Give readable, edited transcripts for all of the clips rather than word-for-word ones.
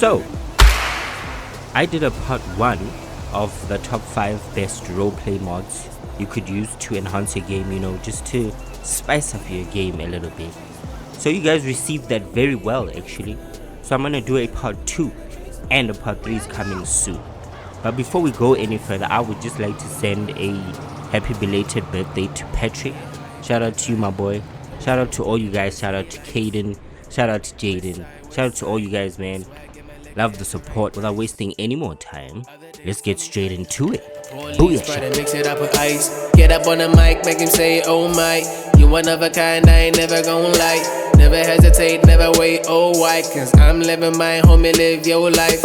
So I did a part 1 of the top 5 best roleplay mods you could use to enhance your game, you know, just to spice up your game a little bit. So you guys received that very well actually. So I'm gonna do a part 2 and a part 3 is coming soon. But before we go any further, I would just like to send a happy belated birthday to Patrick. Shout out to you, my boy. Shout out to all you guys. Shout out to Caden. Shout out to Jaden. Shout out to all you guys, man. Love the support. Without wasting any more time, let's get straight into it. Booyah. Mix it up with ice. Get up on the mic, make him say, oh my. You one of a kind, I ain't never gon' lie. Never hesitate, never wait, oh why? Cause I'm living my homie, live your life.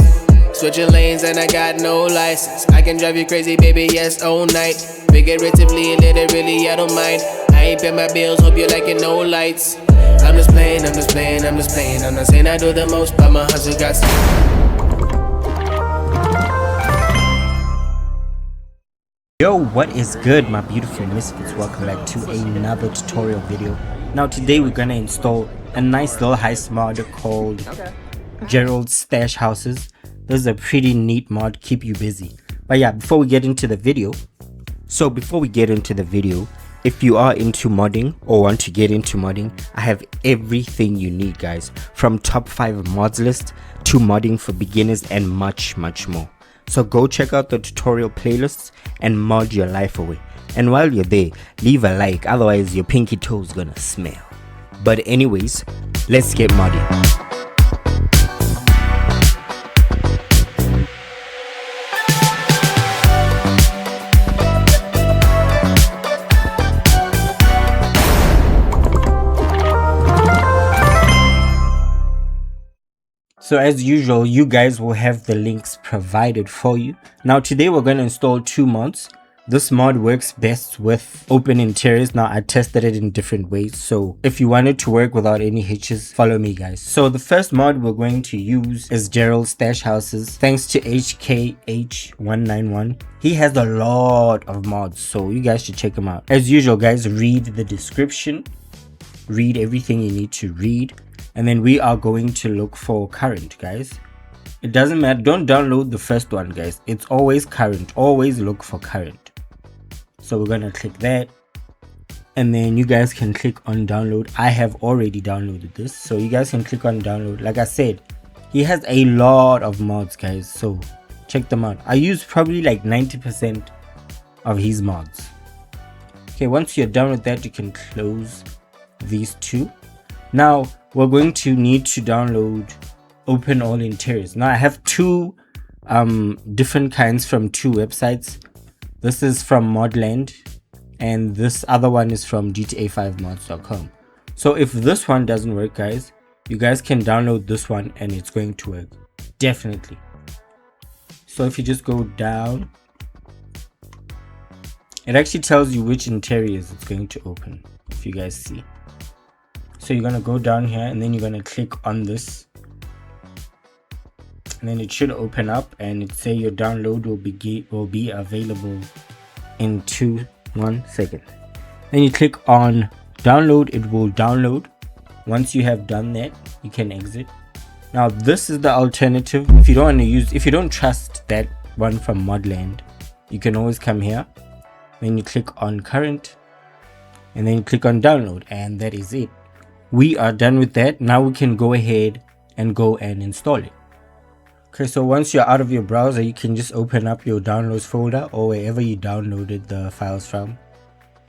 Switching lanes and I got no license. I can drive you crazy, baby, yes, all night. Figuratively, literally, I don't mind. I ain't pay my bills, hope you like it, no lights. I'm just playing, I'm just playing, I'm just playing. I'm not saying I do the most, but my hustle got Yo, what is good, my beautiful misfits? Welcome back to another tutorial video. Now today we're gonna install a nice little heist mod called Gerald Stash Houses. This is a pretty neat mod, keep you busy. But yeah, before we get into the video, if you are into modding or want to get into modding, I have everything you need, guys, from top 5 mods list to modding for beginners and much more. So go check out the tutorial playlists and mod your life away. And while you're there, leave a like, otherwise your pinky toe's gonna smell. But anyways, let's get modding. So as usual, you guys will have the links provided for you. Now today we're going to install 2 mods. This mod works best with open interiors. Now I tested it in different ways, so if you want it to work without any hitches, follow me, guys. So the first mod we're going to use is Gerald Stash Houses. Thanks to HKH191. He has a lot of mods, so you guys should check him out. As usual, guys, read the description. Read everything you need to read. And then we are going to look for current, guys. It doesn't matter, don't download the first one, guys. It's always current, always look for current. So we're gonna click that, and then you guys can click on download. I have already downloaded this, so you guys can click on download. Like I said, he has a lot of mods, guys, so check them out. I use probably like 90% of his mods. Okay, once you're done with that, you can close these two. Now we're going to need to download Open All Interiors. Now I have 2 different kinds from 2 websites. This is from Modland and this other one is from GTA5mods.com. So if this one doesn't work, guys, you guys can download this one and it's going to work, definitely. So if you just go down, it actually tells you which interiors it's going to open, if you guys see. So you're gonna go down here and then you're gonna click on this, and then it should open up and it say your download will be available in 1 second. Then you click on download, it will download. Once you have done that, you can exit. Now this is the alternative. If you don't want to use, if you don't trust that one from Modland, you can always come here, then you click on current and then you click on download, and that is it. We are done with that. Now we can go ahead and go and install it. Okay, so once you're out of your browser, you can just open up your downloads folder or wherever you downloaded the files from,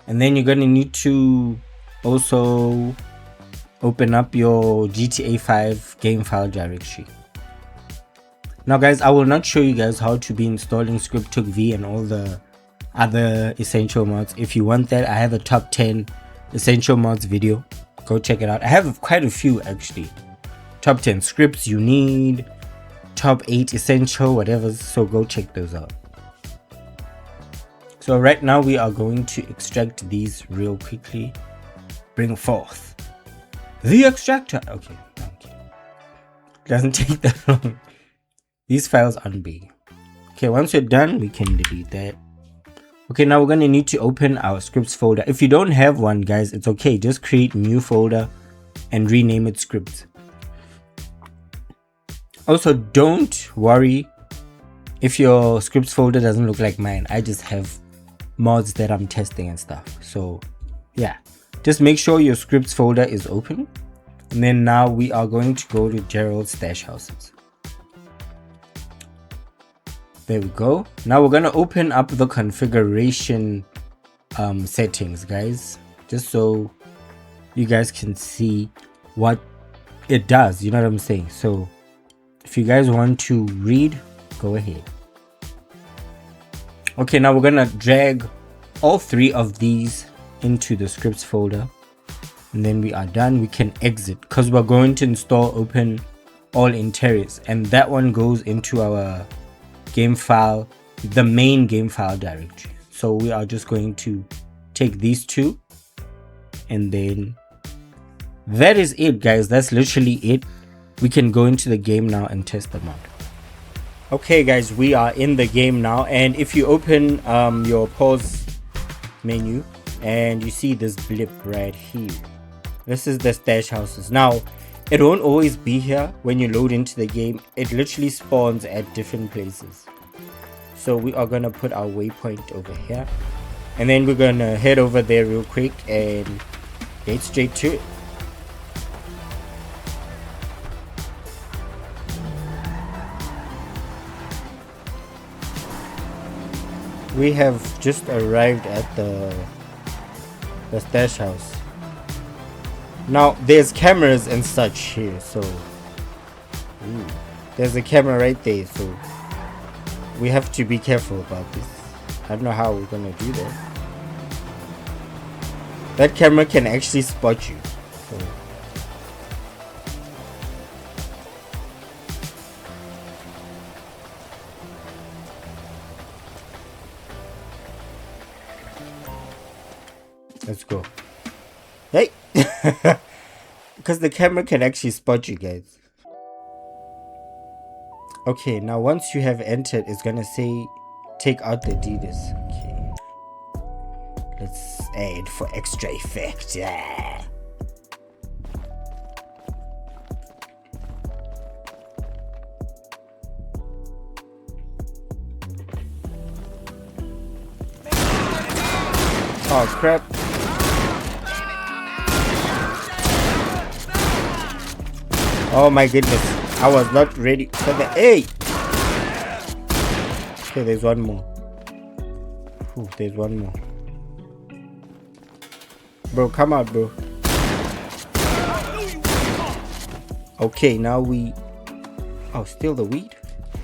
and then you're going to need to also open up your GTA 5 game file directory. Now guys, I will not show you guys how to be installing SearchV and all the other essential mods. If you want that, I have a top 10 essential mods video. Go check it out. I have quite a few actually. Top 10 scripts you need, top 8 essential whatever, so go check those out. So right now we are going to extract these real quickly. Bring forth the extractor. Okay, doesn't take that long. These files aren't big. Okay, once you're done, we can delete that. Okay, now we're going to need to open our scripts folder. If you don't have one, guys, it's okay. Just create new folder and rename it scripts. Also, don't worry if your scripts folder doesn't look like mine. I just have mods that I'm testing and stuff. So yeah, just make sure your scripts folder is open. And then now we are going to go to Gerald's stash houses. There we go. Now we're gonna open up the configuration settings, guys, just so you guys can see what it does. You know what I'm saying? So if you guys want to read, go ahead. Okay, now we're gonna drag all three of these into the scripts folder, and then we are done. We can exit because we're going to install open all interiors, and that one goes into our game file, the main game file directory. So we are just going to take these two, and then that is it, guys. That's literally it. We can go into the game now and test them out. Okay guys, we are in the game now, and if you open your pause menu and you see this blip right here, this is the stash houses. Now it won't always be here when you load into the game. It literally spawns at different places. So we are gonna put our waypoint over here, and then we're gonna head over there real quick and get straight to it. We have just arrived at the stash house. Now there's cameras and such here, so there's a camera right there, so we have to be careful about this. I don't know how we're gonna do that. That camera can actually spot you, so let's go. Hey! Because the camera can actually spot you guys. Okay, now once you have entered, it's gonna say take out the Adidas. Okay, let's add for extra effect. Yeah. Oh crap. Oh my goodness, I was not ready for the A. Okay, there's one more. Ooh, there's one more. Bro, come out, bro. Okay, now we... Oh, steal the weed?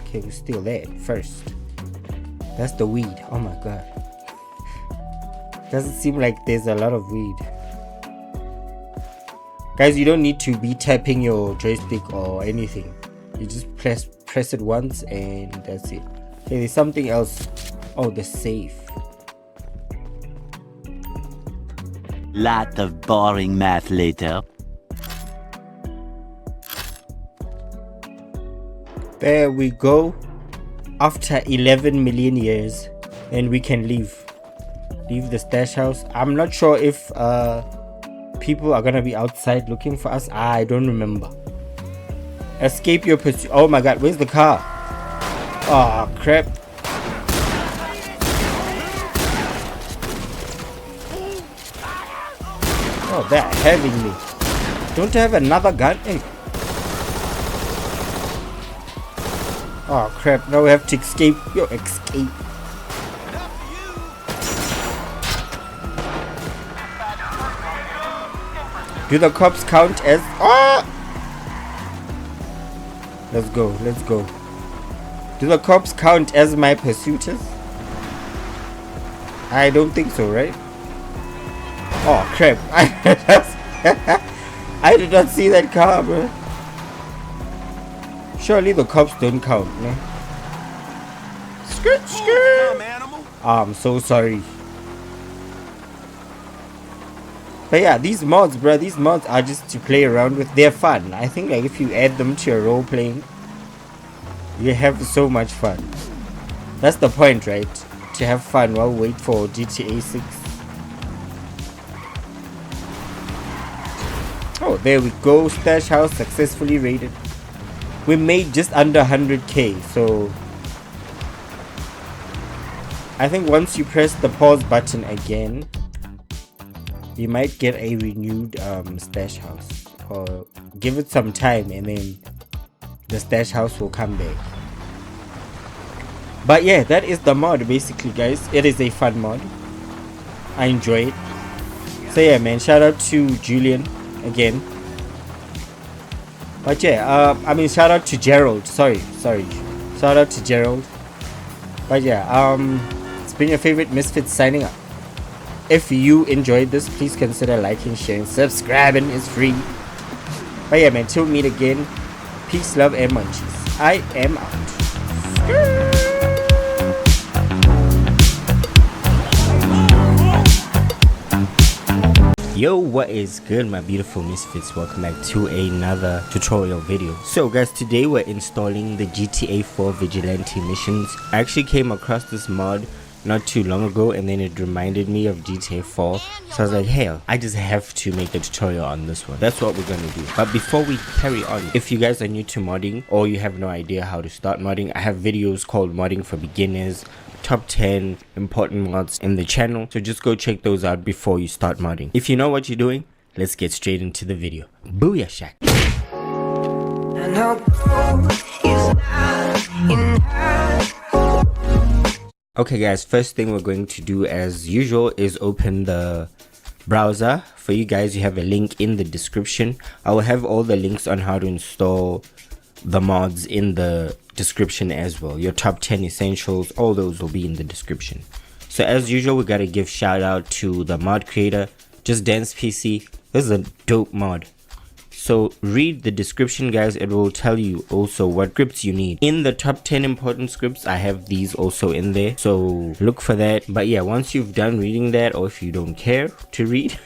Okay, we steal that first. That's the weed. Oh my god. Doesn't seem like there's a lot of weed. Guys, you don't need to be tapping your joystick or anything. You just press it once and that's it. Okay, there's something else. Oh, the safe. Lot of boring math later. There we go. After 11 million years, and we can leave the stash house. I'm not sure if people are gonna be outside looking for us. I don't remember. Escape your pursuit. Oh my god, where's the car? Oh crap. Oh, they're having me. Don't I have another gun? Hey. Oh crap, now we have to escape. Yo, escape. Do the cops count as... Oh! Let's go, let's go. Do the cops count as my pursuiters? I don't think so, right? Oh crap. I did not see that car, bro. Surely the cops don't count, no? Skirt, skirt. Oh, I'm so sorry. But yeah, these mods, bro, these mods are just to play around with. They're fun. I think like if you add them to your role playing, you have so much fun. That's the point, right? To have fun while wait for GTA 6. Oh, there we go. Stash house successfully raided. we made just under 100k. So I think once you press the pause button again, you might get a renewed stash house, or give it some time and then the stash house will come back. But yeah, that is the mod basically, guys. It is a fun mod. I enjoy it. So yeah, man, shout out to Julian again. But yeah, I mean, shout out to Gerald. Sorry, shout out to Gerald. But yeah, it's been your favorite Misfits signing up. If you enjoyed this, please consider liking, sharing, subscribing. It's free. But yeah, man, till we meet again, peace, love, and munchies. I am out. Yo, what is good, my beautiful Misfits? Welcome back to another tutorial video. So guys, today we're installing the GTA 4 Vigilante Missions. I actually came across this mod not too long ago, and then it reminded me of GTA 4, so I was like, hell, I just have to make a tutorial on this one. That's what we're gonna do. But before we carry on, if you guys are new to modding or you have no idea how to start modding, I have videos called Modding for Beginners, top 10 important mods in the channel, so just go check those out before you start modding. If you know what you're doing, let's get straight into the video. Booyah shack. Okay guys, first thing we're going to do as usual is open the browser. For you guys, you have a link in the description. I will have all the links on how to install the mods in the description as well. Your top 10 essentials, all those will be in the description. So as usual, we gotta give shout out to the mod creator, Just Dance PC. This is a dope mod. So read the description, guys. It will tell you also what scripts you need. In the top 10 important scripts, I have these also in there, so look for that. But yeah, once you've done reading that, or if you don't care to read,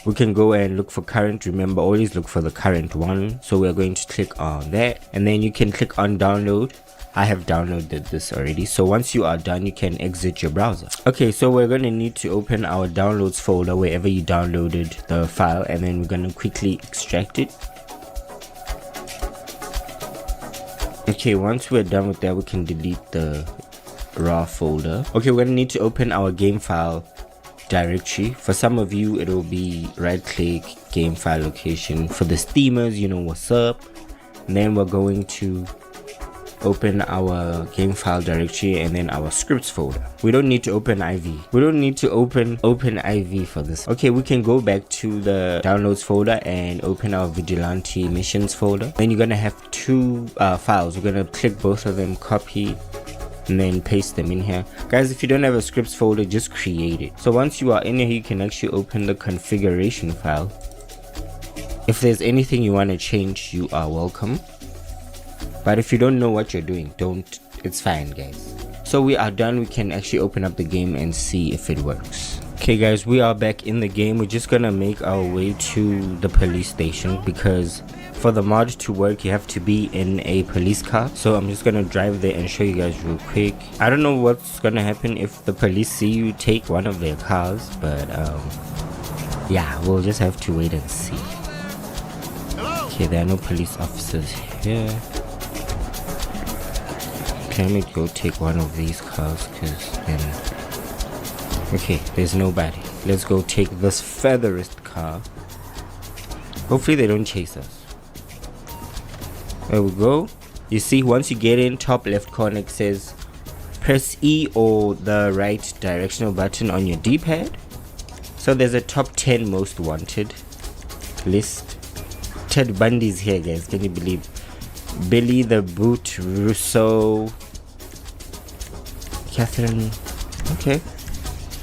we can go and look for current. Remember, always look for the current one. So we're going to click on that, and then you can click on download. I have downloaded this already, so once you are done, you can exit your browser. Okay, so we're going to need to open our downloads folder wherever you downloaded the file, and then we're going to quickly extract it. Okay, once we're done with that, we can delete the raw folder. Okay, we're going to need to open our game file directory. For some of you, it will be right click, game file location. For the steamers, you know what's up. And then we're going to open our game file directory and then our scripts folder. We don't need to open IV. We don't need to open IV for this. Okay, we can go back to the downloads folder and open our Vigilante Missions folder. Then you're gonna have two files. We're gonna click both of them, copy, and then paste them in here. Guys, if you don't have a scripts folder, just create it. So once you are in here, you can actually open the configuration file. If there's anything you want to change, you are welcome. But if you don't know what you're doing, it's fine, guys. So we are done. We can actually open up the game and see if it works. Okay guys, we are back in the game. We're just gonna make our way to the police station, because for the mod to work, you have to be in a police car. So I'm just gonna drive there and show you guys real quick. I don't know what's gonna happen if the police see you take one of their cars, but yeah, we'll just have to wait and see. Okay, there are no police officers here. Let me go take one of these cars, because then okay, there's nobody. Let's go take this furthest car. Hopefully they don't chase us. There we go. You see, once you get in, top left corner, it says press E or the right directional button on your D-pad. So there's a top 10 most wanted list. Ted Bundy's here, guys. Can you believe? Billy the Boot, Rousseau, Catherine. Okay,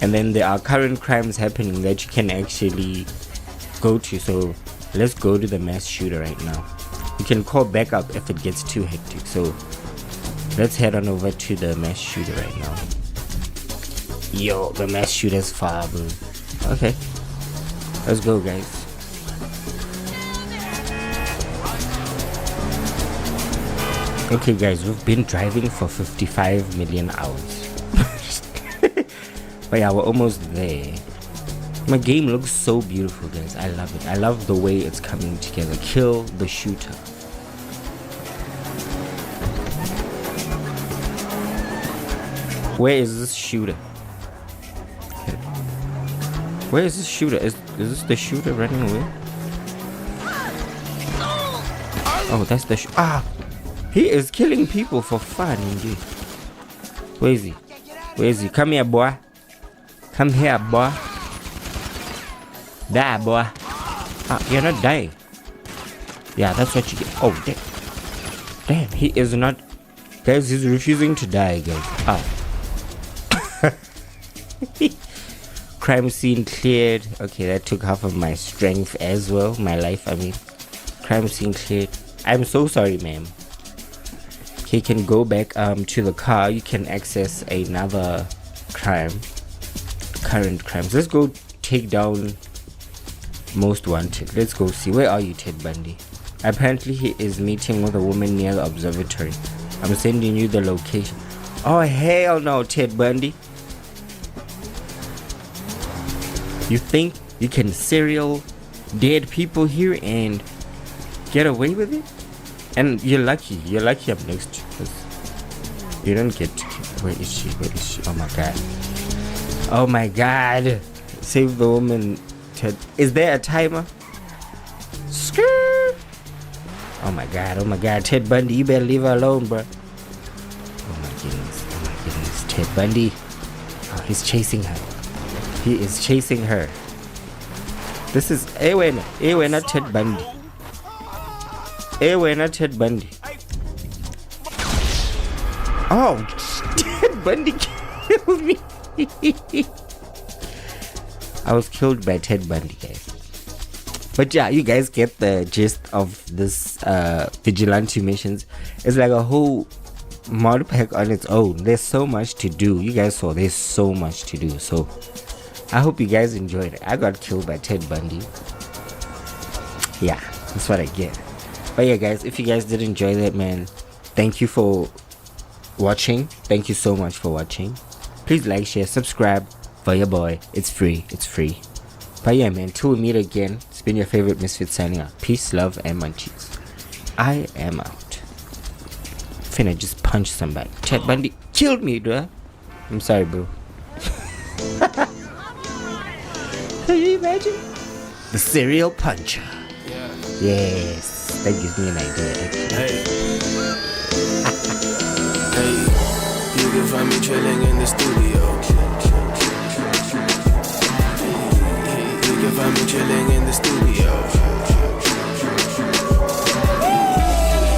and then there are current crimes happening that you can actually go to. So let's go to the mass shooter right now. You can call backup if it gets too hectic. So let's head on over to the mass shooter right now. Yo, the mass shooter's far, bro. Okay, let's go, guys. Okay guys, we've been driving for 55 million hours. But yeah, we're almost there. My game looks so beautiful, guys. I love it. I love the way it's coming together. Kill the shooter. Where is this shooter? Okay. Where is this shooter? Is this the shooter running away? Oh, that's the he is killing people for fun indeed. Where is he? Where is he? Come here, boy. Come here, boy. Die, boy. You're not dying. Yeah, that's what you get. Oh, damn, he is not. Guys, he's refusing to die, guys. Crime scene cleared. Okay, that took half of my strength as well. My life, I mean. Crime scene cleared. I'm so sorry, ma'am. Okay, you can go back to the car. You can access another current crimes. Let's go take down most wanted. Let's go see. Where are you, Ted Bundy? Apparently he is meeting with a woman near the observatory. I'm sending you the location. Oh hell no, Ted Bundy. You think you can serial dead people here and get away with it? And you're lucky I'm next to you, because you don't get to kill. Where is she? Oh my god. Save the woman, Ted. Is there a timer? Skirt. Oh my god, Ted Bundy, you better leave her alone, bro. Oh my goodness, Ted Bundy. Oh, he's chasing her. He is chasing her. This is not Ted Bundy. Not Ted Bundy. Oh, Ted Bundy killed me. I was killed by Ted Bundy, guys. But yeah, you guys get the gist of this Vigilante Missions. It's like a whole mod pack on its own. There's so much to do. You guys saw there's so much to do. So I hope you guys enjoyed it. I got killed by Ted Bundy. Yeah, that's what I get. But yeah, guys, if you guys did enjoy that, man, thank you for watching. Thank you so much for watching. Please like, share, subscribe for your boy. It's free. But yeah, man, till we meet again, it's been your favorite Misfit signing out. Peace, love, and munchies. I am out. Finna just punch somebody. Ted Bundy killed me, bruh. I'm sorry, bro. Can you imagine? The serial puncher. Yeah. Yes, that gives me an idea, actually. Hey, you can find me chilling in the studio. You can find me chilling in the studio.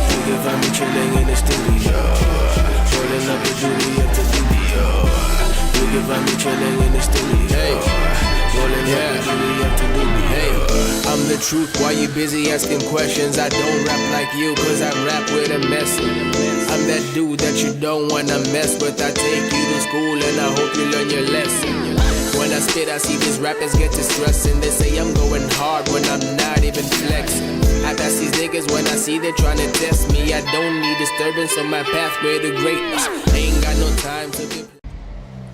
You can find me chilling in the studio. Rolling up the Julie at the studio. You can find me chilling in the studio. Hey, I'm the truth, why you busy asking questions? I don't rap like you, cause I rap with a message. I'm that dude that you don't wanna mess with. I take you to school and I hope you learn your lesson. When I spit, I see these rappers get to stressing. They say I'm going hard when I'm not even flexing. I pass these niggas when I see they're trying to test me. I don't need disturbance on my pathway to greatness. Ain't got no time to be.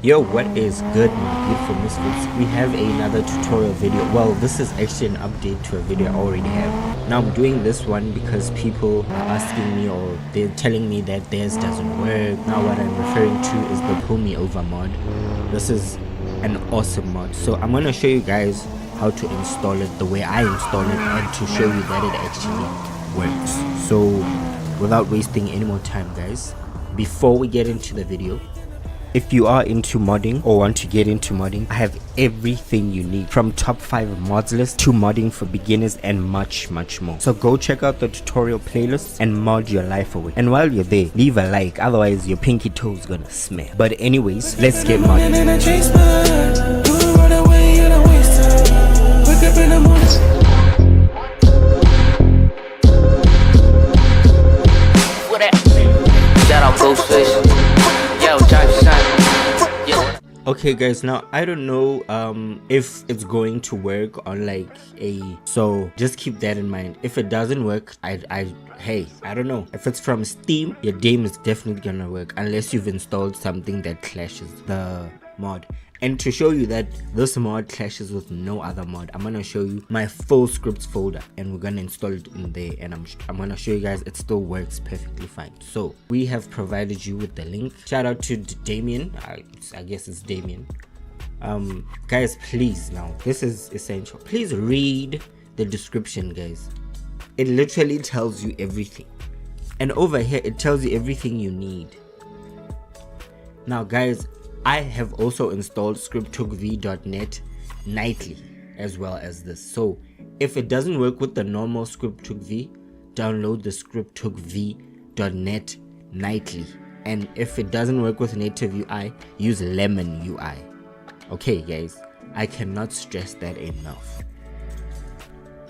Yo, what is good, my beautiful Misfits? We have another tutorial video. Well, this is actually an update to a video I already have. Now I'm doing this one because people are asking me, or they're telling me that theirs doesn't work. Now what I'm referring to is the Pull Me Over mod. This is an awesome mod. So I'm gonna show you guys how to install it the way I install it, and to show you that it actually works. So without wasting any more time, guys, before we get into the video, if you are into modding or want to get into modding, I have everything you need, from top 5 mods list to modding for beginners and much more. So go check out the tutorial playlist and mod your life away. And while you're there, leave a like, otherwise your pinky toe is gonna smell. But anyways, let's get modding. Shout out Bugfix. Okay guys, now I don't know if it's going to work on like so just keep that in mind. If it doesn't work, hey, I don't know. If it's from Steam, your game is definitely gonna work unless you've installed something that clashes the mod. And to show you that this mod clashes with no other mod, I'm gonna show you my full scripts folder, and we're gonna install it in there, and I'm gonna show you guys it still works perfectly fine. So we have provided you with the link. Shout out to Damien. I guess it's Damien. Guys, please, now this is essential. Please read the description, guys. It literally tells you everything, and over here it tells you everything you need. Now guys, I have also installed scripttookv.net nightly as well as this. So if it doesn't work with the normal scripttookv, download the scripttookv.net nightly. And if it doesn't work with native UI, use Lemon UI. Okay guys, I cannot stress that enough.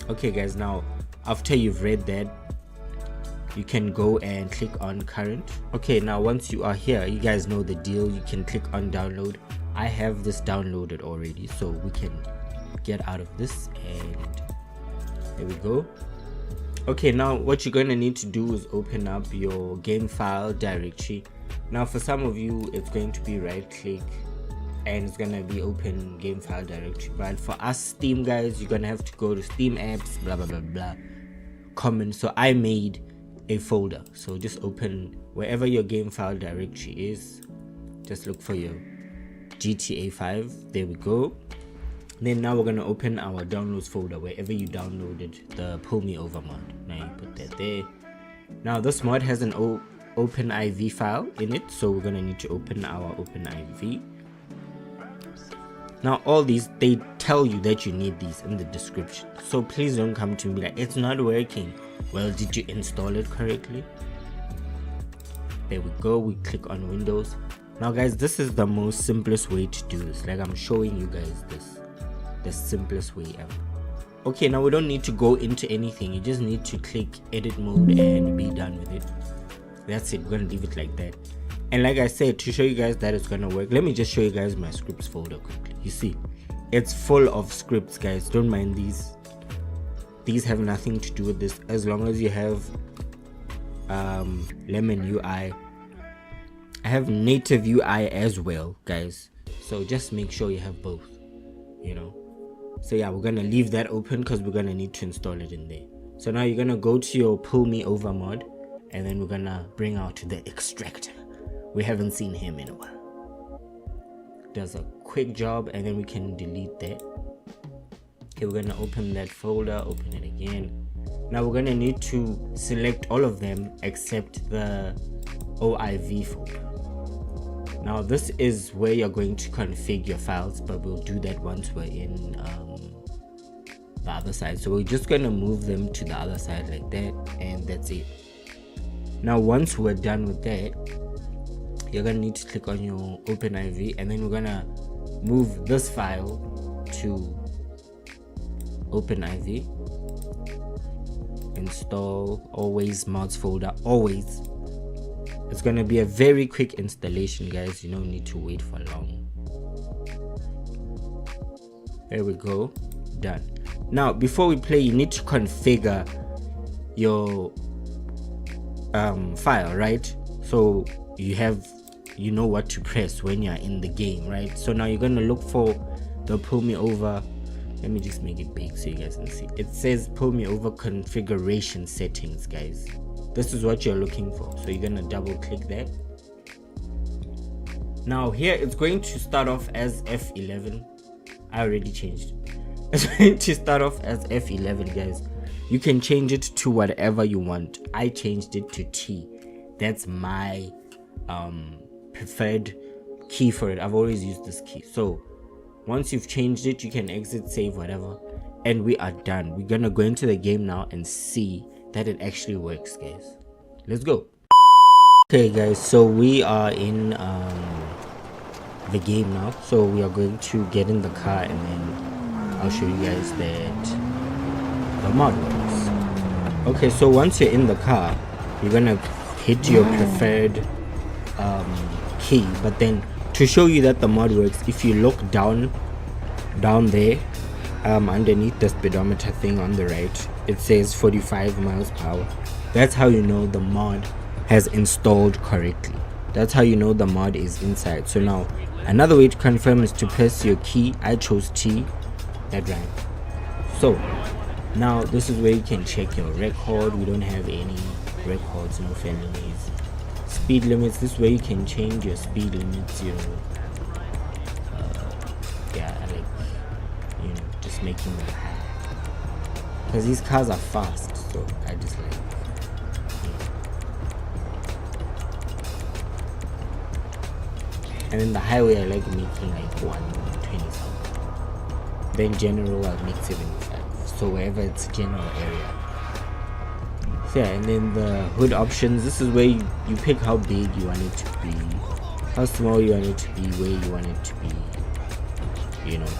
Okay guys, now after you've read that, you can go and click on current. Okay, now once you are here, you guys know the deal. You can click on download. I have this downloaded already, so we can get out of this, and there we go. Okay, now what you're gonna need to do is open up your game file directory. Now for some of you it's going to be right click and it's gonna be open game file directory, but for us Steam guys, you're gonna have to go to Steam apps, blah blah blah blah, common. So I made a folder, so just open wherever your game file directory is, just look for your GTA 5. There we go. Then now we're gonna open our downloads folder wherever you downloaded the Pull Me Over mod. Now you put that there. Now this mod has an OpenIV file in it, so we're gonna need to open our OpenIV. Now all these, they tell you that you need these in the description, so please don't come to me like it's not working. Well, did you install it correctly? There we go. We click on Windows. Now guys, this is the most simplest way to do this. Like I'm showing you guys this, the simplest way ever. Okay, now we don't need to go into anything. You just need to click edit mode and be done with it. That's it. We're gonna leave it like that. And like I said, to show you guys that it's gonna work, let me just show you guys my scripts folder quickly. You see, it's full of scripts guys. Don't mind these. These have nothing to do with this, as long as you have Lemon UI. I have native UI as well guys, so just make sure you have both, you know. So yeah, we're gonna leave that open because we're gonna need to install it in there. So now you're gonna go to your Pull Me Over mod, and then we're gonna bring out the extractor. We haven't seen him in a while. Does a quick job, and then we can delete that. Okay, we're gonna open that folder, open it again. Now we're gonna need to select all of them except the OIV folder. Now this is where you're going to configure your files, but we'll do that once we're in the other side. So we're just gonna move them to the other side like that, and that's it. Now once we're done with that, you're gonna need to click on your OpenIV, and then we're gonna move this file to OpenIV, install always mods folder, always. It's gonna be a very quick installation guys, you don't need to wait for long. There we go, done. Now before we play, you need to configure your file, right? So you know what to press when you're in the game, right? So now you're gonna look for the Pull Me Over. Let me just make it big so you guys can see. It says Pull Me Over configuration settings guys. This is what you're looking for, so you're gonna double click that. Now here it's going to start off as F11. I already changed it. It's going to start off as F11 guys. You can change it to whatever you want. I changed it to T. That's my preferred key for it. I've always used this key. So once you've changed it, you can exit, save, whatever, and we are done. We're gonna go into the game now and see that it actually works guys. Let's go. Okay guys, so we are in the game now. So we are going to get in the car, and then I'll show you guys that the mod works. Okay, so once you're in the car, you're gonna hit your preferred key, but then to show you that the mod works, if you look down there underneath the speedometer thing on the right, it says 45 miles per hour. That's how you know the mod has installed correctly. That's how you know the mod is inside. So now another way to confirm is to press your key. I chose T. That rhymed. So now this is where you can check your record. We don't have any records, no felonies. Speed limits, this way you can change your speed limits, your yeah, like, you know, just making them high, because these cars are fast, so I just like, and in the highway I like making like 120 something, then general I'll make 75, so wherever it's general area. Yeah, and then the hood options, this is where you pick how big you want it to be, how small you want it to be, where you want it to be, you know.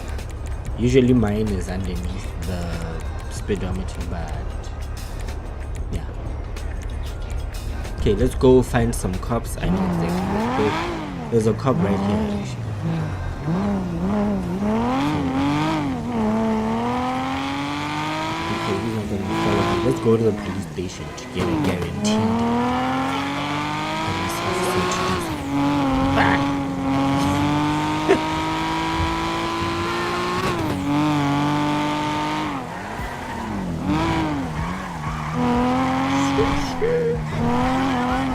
Usually mine is underneath the speedometer, but yeah. Okay, let's go find some cops. I know exactly. There's a cop right here actually. Let's go to the police station to get a guaranteed police officer to do something. Back.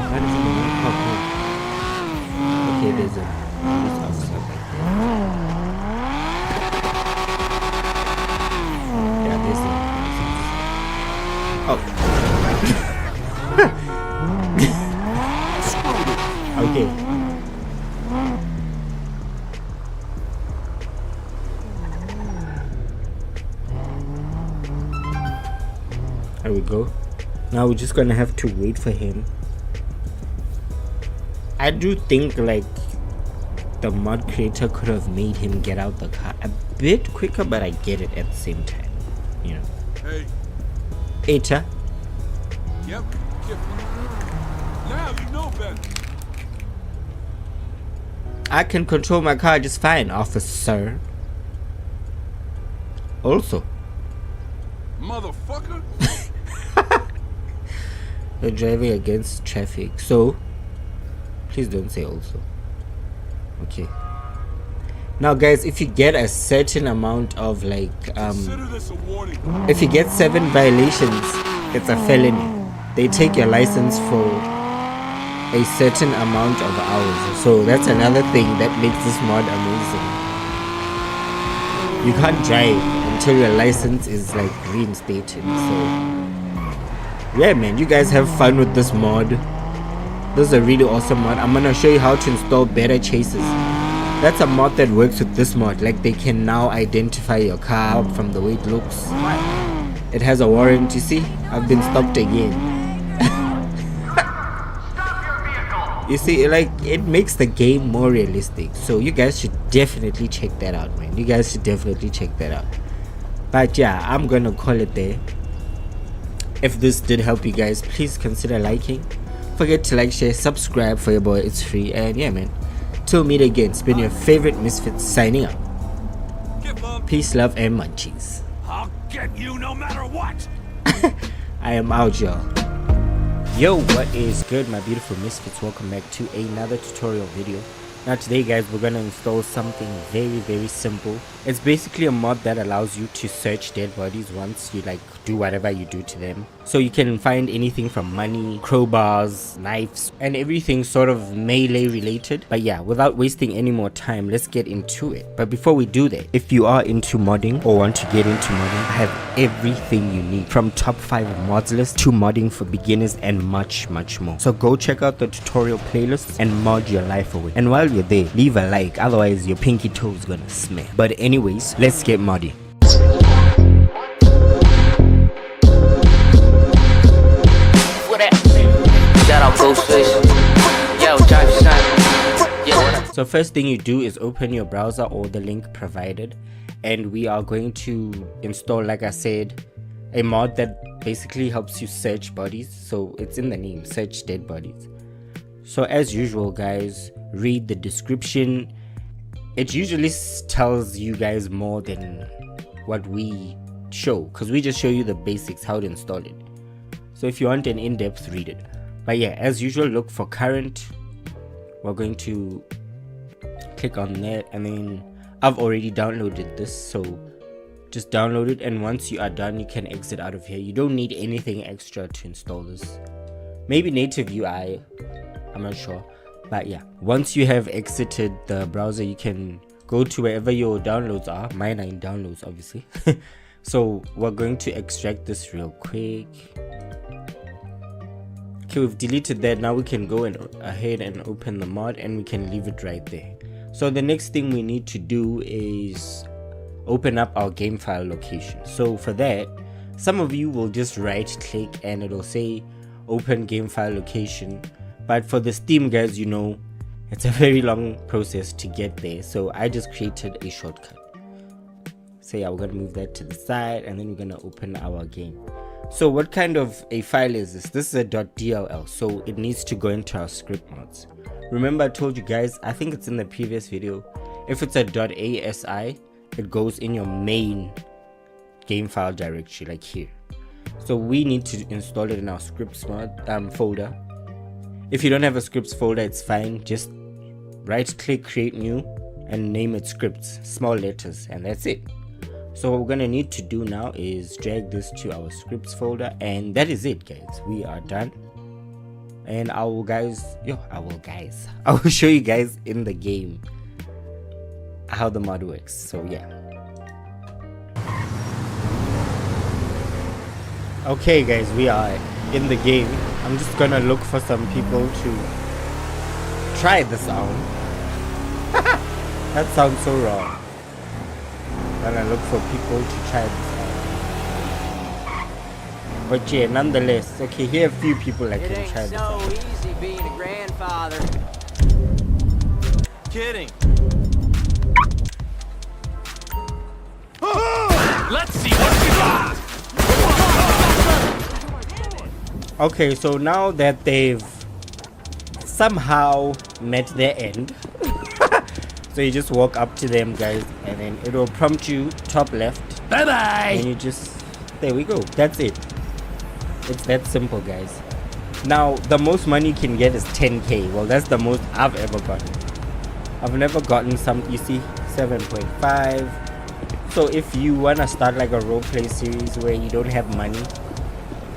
Why does it pop up? Okay, there's a police officer right there. Yeah, there's a oh. Okay. There we go. Now we're just gonna have to wait for him. I do think like the mod creator could have made him get out the car a bit quicker, but I get it at the same time, you know. Hey. Eta. Yep. Now you know better. I can control my car just fine, officer. Also, motherfucker. You're driving against traffic, so please don't say also. Okay. Now guys, if you get a certain amount of like if you get 7 violations, it's a felony. They take your license for a certain amount of hours, so that's another thing that makes this mod amazing. You can't drive until your license is like reinstated. So yeah man, you guys have fun with this mod. This is a really awesome mod. I'm gonna show you how to install better chases. That's a mod that works with this mod. Like they can now identify your car from the way it looks. It has a warrant, you see? I've been stopped again. You see, like it makes the game more realistic. So you guys should definitely check that out, man. You guys should definitely check that out. But yeah, I'm gonna call it there. If this did help you guys, please consider liking. Forget to like, share, subscribe for your boy. It's free. And yeah man, till meet again, it's been your favorite Misfits signing out. Peace, love, and munchies. I'll get you no matter what. I am out, y'all. Yo, what is good, my beautiful Misfits? Welcome back to another tutorial video. Now today guys, we're gonna install something very simple. It's basically a mod that allows you to search dead bodies once you like do whatever you do to them. So you can find anything from money, crowbars, knives, and everything sort of melee related. But yeah, without wasting any more time, let's get into it. But before we do that, if you are into modding or want to get into modding, I have everything you need, from top 5 mods list to modding for beginners and much more. So go check out the tutorial playlist and mod your life away. And while you're there, leave a like, otherwise your pinky toe is gonna smell. But anyways, let's get modding. So first thing you do is open your browser or the link provided, and we are going to install, like I said, a mod that basically helps you search bodies. So it's in the name, search dead bodies. So as usual guys, read the description. It usually tells you guys more than what we show, because we just show you the basics, how to install it. So if you want an in-depth, read it. But yeah, as usual, look for current we're going to click on that, and then I've already downloaded this, so just download it, and once you are done you can exit out of here. You don't need anything extra to install this. Maybe native UI, I'm not sure, but yeah, once you have exited the browser you can go to wherever your downloads are. Mine are in downloads obviously. So we're going to extract this real quick. Okay, we've deleted that. Now we can go ahead and open the mod, and we can leave it right there. So the next thing we need to do is open up our game file location. So for that, some of you will just right click and it'll say open game file location, but for the Steam guys, you know, it's a very long process to get there, so I just created a shortcut. So yeah, we're gonna move that to the side, and then we're gonna open our game. So what kind of a file is this? This is a .dll, so it needs to go into our script mods. Remember I told you guys, I think it's in the previous video, if it's a .asi, it goes in your main game file directory, like here. So we need to install it in our scripts mod folder. If you don't have a scripts folder, it's fine, just right click, create new, and name it scripts, small letters, and that's it. So what we're gonna need to do now is drag this to our scripts folder, and that is it guys, we are done. And I will show you guys in the game how the mod works. So yeah, okay guys, we are in the game. I'm just gonna look for some people to try this out. That sounds so wrong. Gonna look for people to try this out. But yeah, nonetheless, okay, here are a few people that can try this out. It ain't so easy being a grandfather. Kidding. Let's see what you got. Okay, so now that they've somehow met their end, so you just walk up to them guys, and then it will prompt you top left. Bye bye. And you just, there we go, that's it. It's that simple guys. Now the most money you can get is 10k. Well, that's the most I've ever gotten. I've never gotten some, you see, 7.5. So if you want to start like a roleplay series where you don't have money,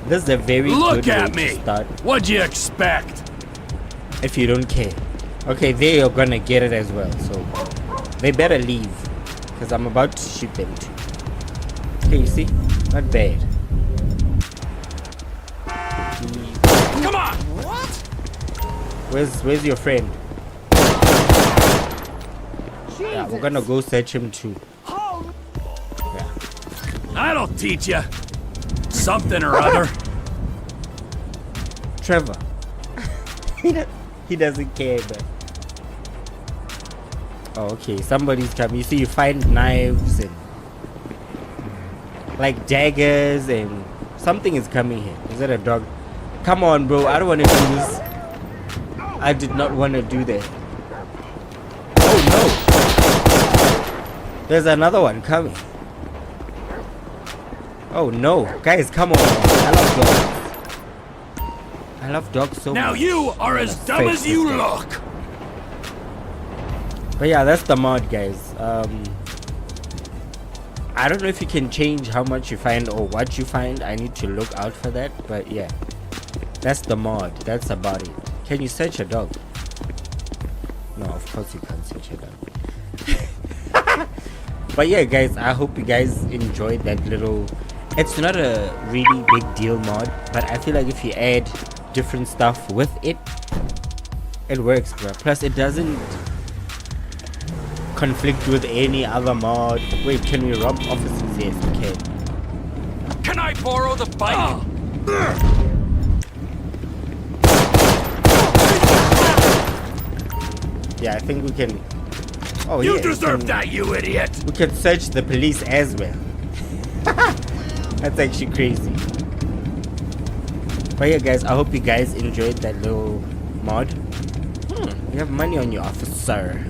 this is a very good way to start. What'd you expect? If you don't care. Okay, they are gonna get it as well, so they better leave, because I'm about to shoot them too. Okay, you see, not bad. Come on. What? Where's your friend? Yeah, we're gonna go search him too. Yeah. That'll teach you something or other. Trevor. He doesn't care, but oh, okay, somebody's coming. You see, you find knives and like daggers, and something is coming here. Is that a dog? Come on, bro, I don't want to do this. I did not want to do that. Oh no, there's another one coming. Oh no, guys, come on. I love dogs. I love dogs so much. Now you are as dumb as you look. But yeah, that's the mod guys. I don't know if you can change how much you find or what you find. I need to look out for that, but yeah, that's the mod. That's about it. Can you search a dog? No, of course you can't search a dog. But yeah guys, I hope you guys enjoyed that little, it's not a really big deal mod, but I feel like if you add different stuff with it, it works, bro. Plus it doesn't conflict with any other mod. Wait, can we rob offices? Yes, we can. Can I borrow the bike? Yeah, I think we can. Oh You yeah, deserve that, you idiot. we can search the police as well. That's actually crazy. But yeah guys, I hope you guys enjoyed that little mod. You have money on you, officer.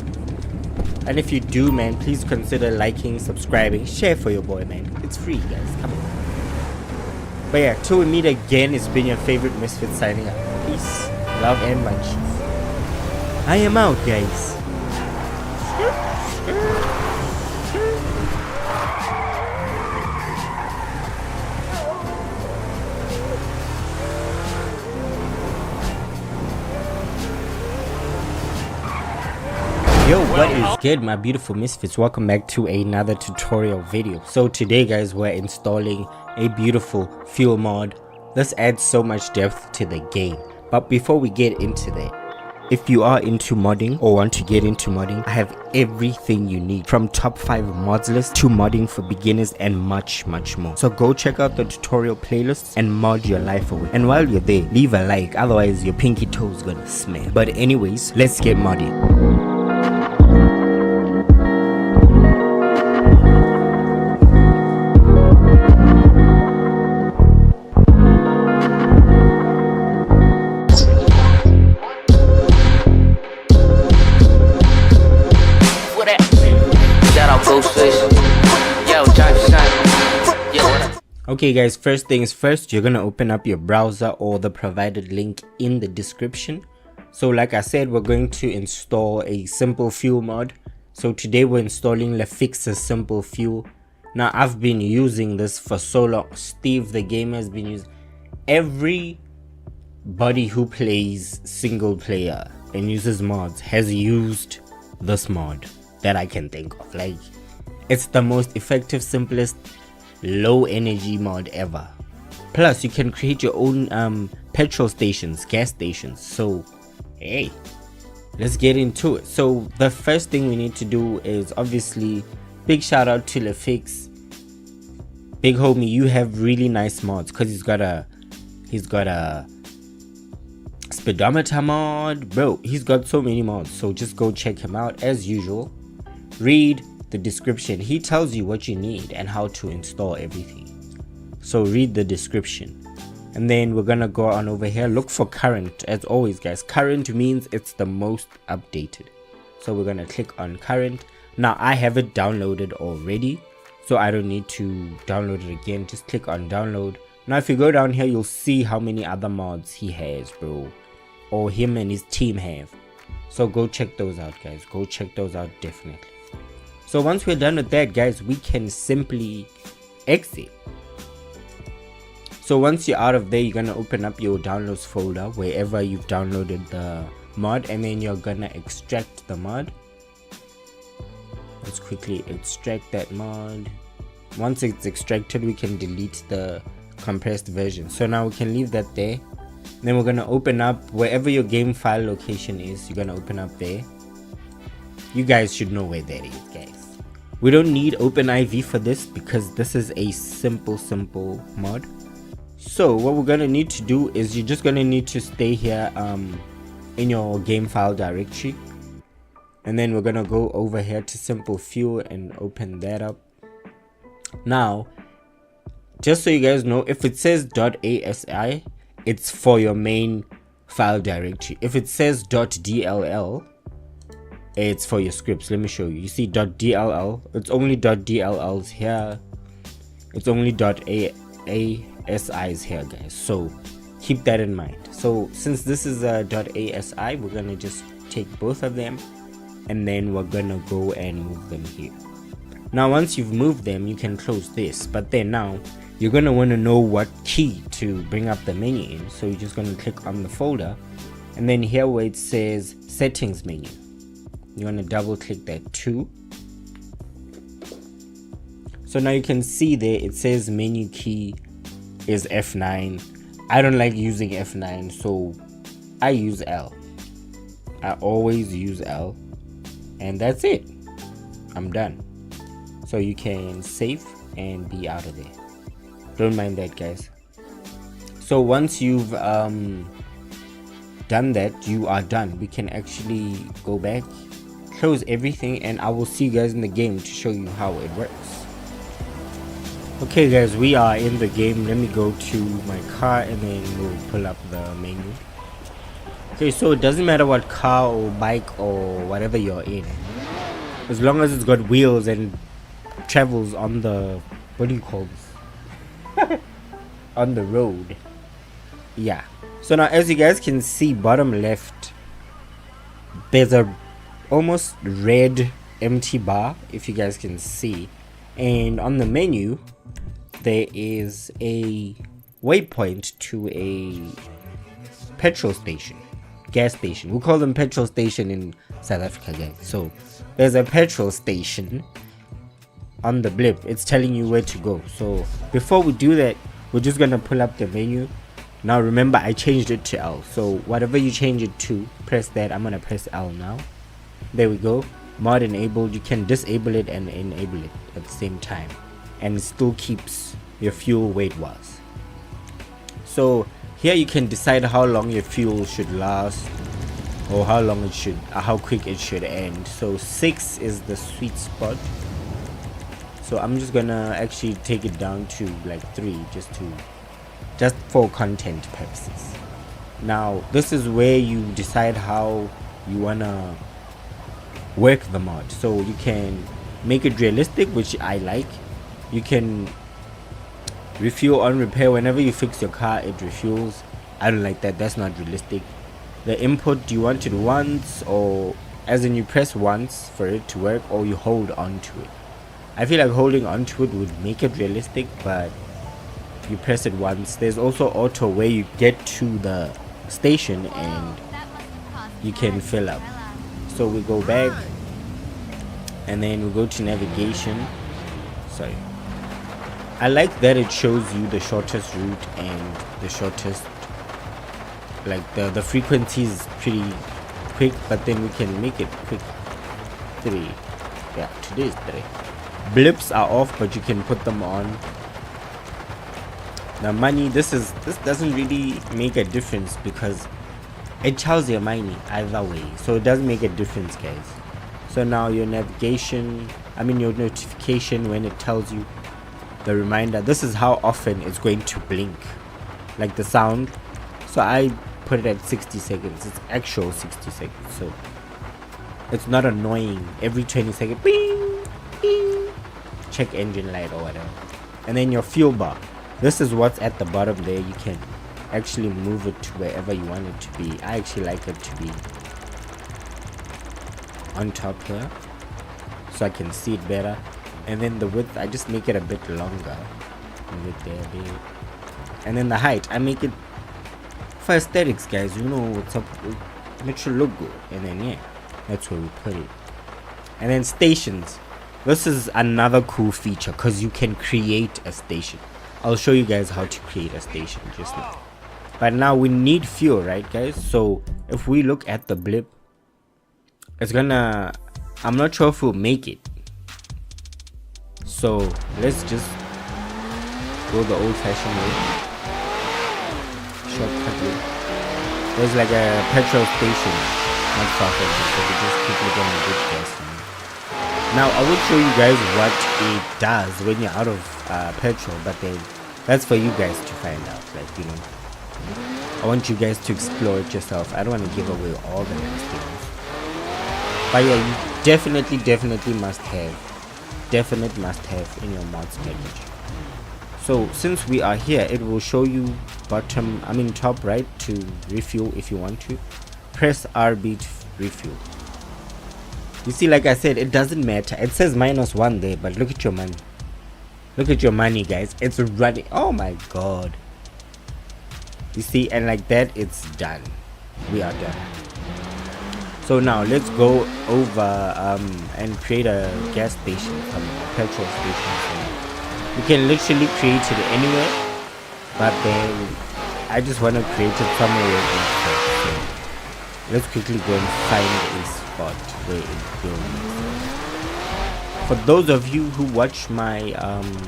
And if you do, man, please consider liking, subscribing, share for your boy, man. It's free guys, come on. But yeah, till we meet again, it's been your favorite Misfit signing out. Peace, love, and munchies. I am out, guys. Yo, what is good, my beautiful misfits? Welcome back to another tutorial video. So today, guys, we're installing a beautiful fuel mod. This adds so much depth to the game. But before we get into that, if you are into modding or want to get into modding, I have everything you need, from top 5 mods list to modding for beginners and much more. So go check out the tutorial playlists and mod your life away. And while you're there, leave a like, otherwise your pinky toe's gonna smell. But anyways, let's get modding. Okay guys, first things first, you're gonna open up your browser or the provided link in the description. So like I said, we're going to install a simple fuel mod. So today we're installing LeFix's simple fuel. Now I've been using this for so long. Steve the gamer has been using. Everybody who plays single player and uses mods has used this mod that I can think of. Like, it's the most effective, simplest, low energy mod ever. Plus you can create your own petrol stations, gas stations. So hey, let's get into it. So the first thing we need to do is, obviously, big shout out to LeFix. Big homie, you have really nice mods, because he's got a speedometer mod, bro. He's got so many mods, so just go check him out. As usual, read the description. He tells you what you need and how to install everything. So read the description. And then we're gonna go on over here, look for current. As always, guys, current means it's the most updated. So we're gonna click on current. Now I have it downloaded already, so I don't need to download it again. Just click on download. Now if you go down here, you'll see how many other mods he has, bro, or him and his team have. So go check those out, guys. Go check those out, definitely. So once we're done with that, guys, we can simply exit. So once you're out of there, you're gonna open up your downloads folder wherever you've downloaded the mod, and then you're gonna extract the mod. Let's quickly extract that mod. Once it's extracted, we can delete the compressed version. So now we can leave that there. Then we're gonna open up wherever your game file location is. You're gonna open up there. You guys should know where that is, guys. We don't need OpenIV for this because this is a simple mod. So what we're gonna need to do is, you're just gonna need to stay here in your game file directory, and then we're gonna go over here to simple fuel and open that up. Now, just so you guys know, if it says .asi, it's for your main file directory. If it says .dll, it's for your scripts. Let me show you. You see .dll, it's only .dll's here, it's only .asi's here, guys. So keep that in mind. So since this is a .asi, we're gonna just take both of them, and then we're gonna go and move them here. Now once you've moved them, you can close this, but then now you're gonna want to know what key to bring up the menu in. So you're just gonna click on the folder, and then here where it says settings menu, you're gonna double click that too. So now you can see there it says menu key is F9. I don't like using F9, so I use L. I always use L, and that's it. I'm done. So you can save and be out of there. Don't mind that, guys. So once you've done that, you are done. We can actually go back, close everything, and I will see you guys in the game to show you how it works. Okay guys, we are in the game. Let me go to my car and then we'll pull up the menu. Okay, so it doesn't matter what car or bike or whatever you're in, as long as it's got wheels and travels on the, what do you call this, on the road. Yeah, so now as you guys can see, bottom left, there's a almost red empty bar, if you guys can see, and on the menu there is a waypoint to a petrol station, gas station. We call them petrol station in South Africa, guys. So there's a petrol station on the blip. It's telling you where to go. So before we do that, we're just gonna pull up the menu. Now remember, I changed it to L, so whatever you change it to, press that. I'm gonna press L now. There we go. Mod enabled. You can disable it and enable it at the same time, and it still keeps your fuel where it was. So here you can decide how long your fuel should last, or how long it should, how quick it should end. So 6 is the sweet spot. So I'm just gonna actually take it down to like 3, just for content purposes. Now this is where you decide how you wanna work the mod. So you can make it realistic, which I like. You can refuel on repair. Whenever you fix your car, it refuels. I don't like that. That's not realistic. The input, do you want it once, or as in you press once for it to work, or you hold on to it? I feel like holding on to it would make it realistic, but you press it once. There's also auto, where you get to the station and you can fill up. So we go back and then we go to navigation. Sorry, I like that it shows you the shortest route and the shortest, like the frequency is pretty quick, but then we can make it quick. 3, yeah, today is 3. Blips are off, but you can put them on. Now money, this doesn't really make a difference because it tells your money either way, so it does make a difference, guys. So now your navigation, your notification, when it tells you the reminder, this is how often it's going to blink, like the sound. So I put it at 60 seconds. It's actual 60 seconds, so it's not annoying. Every 20 seconds, bing, bing, check engine light or whatever. And then your fuel bar, this is what's at the bottom there. You can actually move it to wherever you want it to be. I actually like it to be on top here, so I can see it better. And then the width, I just make it a bit longer. Move it there a bit. And then the height, I make it for aesthetics, guys. You know what's up, make sure it look good. And then yeah, that's where we put it. And then stations, this is another cool feature because you can create a station. I'll show you guys how to create a station just now. But now we need fuel, right, guys? So if we look at the blip, it's gonna, I'm not sure if we'll make it. So let's just go the old-fashioned way. Shortcut way. There's like a petrol station not far from this, so we just quickly gonna get gas. Now I will show you guys what it does when you're out of petrol, but then that's for you guys to find out. Like, you know, I want you guys to explore it yourself. I don't want to give away all the nice things. But yeah, you definitely must have in your mods package. So since we are here, it will show you top right to refuel if you want to. Press RB to refuel. You see, like I said, it doesn't matter. It says -1 there, but look at your money. Look at your money, guys. It's running. Oh my god. You see, and like that, it's done. We are done. So now let's go over and create a gas station, petrol station. So you can literally create it anywhere, but then I just want to create it somewhere else. So let's quickly go and find a spot where it builds. For those of you who watch my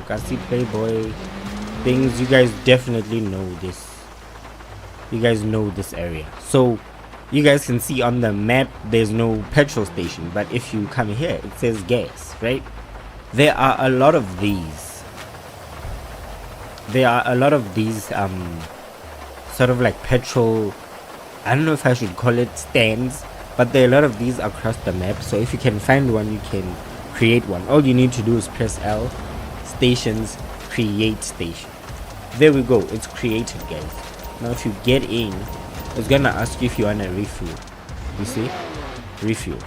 Kasi Playboy things, you guys definitely know this. You guys know this area. So you guys can see on the map there's no petrol station, but if you come here it says gas, right? There are a lot of these. Sort of like petrol, I don't know if I should call it stands, but there are a lot of these across the map. So if you can find one, you can create one. All you need to do is press L, stations, create station. There we go, it's created, guys. Now if you get in, it's gonna ask you if you want to refuel. You see, refuel.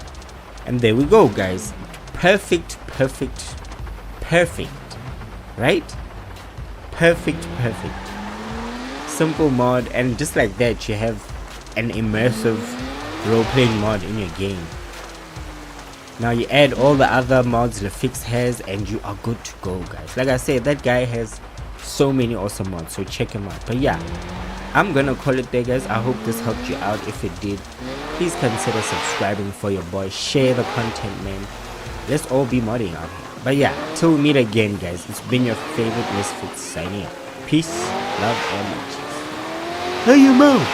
And there we go, guys. Perfect, right? Perfect. Simple mod, and just like that you have an immersive role-playing mod in your game. Now you add all the other mods LeFix has and you are good to go, guys. Like I said, that guy has so many awesome mods, so check him out. But yeah, I'm gonna call it there, guys. I hope this helped you out. If it did, please consider subscribing for your boy. Share the content, man. Let's all be modding out here. But yeah, till we meet again, guys, it's been your favorite Misfits signing out. Peace, love, and munchies. Hey, you out.